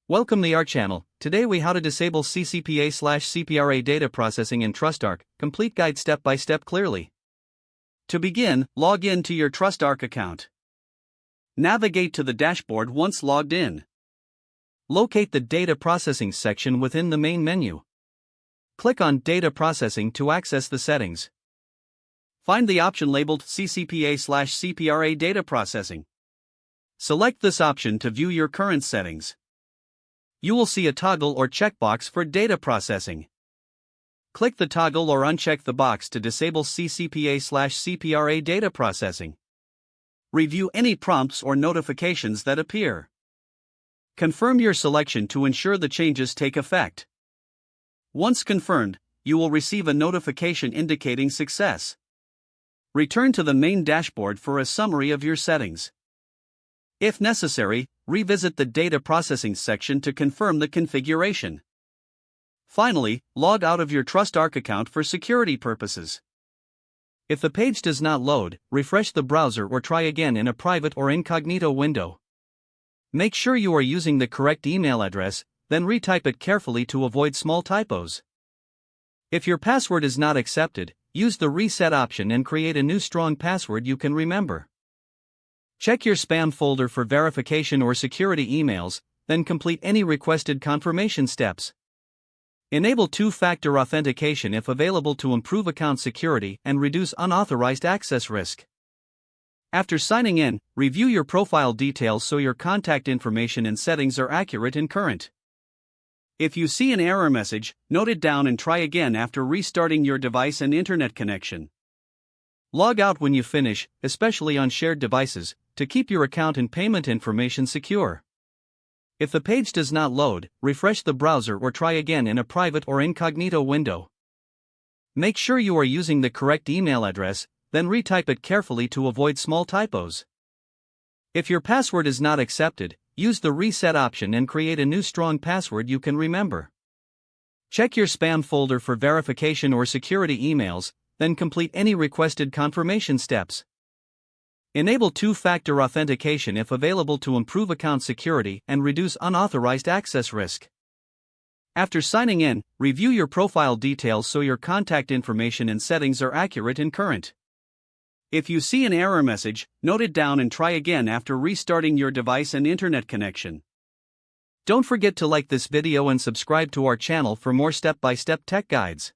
Welcome to our channel. Today we how to disable CCPA/CPRA data processing in TrustArc. Complete guide step by step clearly. To begin, log in to your TrustArc account. Navigate to the dashboard once logged in. Locate the data processing section within the main menu. Click on Data Processing to access the settings. Find the option labeled CCPA/CPRA data processing. Select this option to view your current settings. You will see a toggle or checkbox for data processing. Click the toggle or uncheck the box to disable CCPA/CPRA data processing. Review any prompts or notifications that appear. Confirm your selection to ensure the changes take effect. Once confirmed, you will receive a notification indicating success. Return to the main dashboard for a summary of your settings. If necessary, revisit the data processing section to confirm the configuration. Finally, log out of your TrustArc account for security purposes. If the page does not load, refresh the browser or try again in a private or incognito window. Make sure you are using the correct email address, then retype it carefully to avoid small typos. If your password is not accepted, use the reset option and create a new strong password you can remember. Check your spam folder for verification or security emails, then complete any requested confirmation steps. Enable two-factor authentication if available to improve account security and reduce unauthorized access risk. After signing in, review your profile details so your contact information and settings are accurate and current. If you see an error message, note it down and try again after restarting your device and internet connection. Log out when you finish, especially on shared devices, to keep your account and payment information secure. If the page does not load, refresh the browser or try again in a private or incognito window. Make sure you are using the correct email address, then retype it carefully to avoid small typos. If your password is not accepted, use the reset option and create a new strong password you can remember. Check your spam folder for verification or security emails, then complete any requested confirmation steps. Enable two-factor authentication if available to improve account security and reduce unauthorized access risk. After signing in, review your profile details so your contact information and settings are accurate and current. If you see an error message, note it down and try again after restarting your device and internet connection. Don't forget to like this video and subscribe to our channel for more step-by-step tech guides.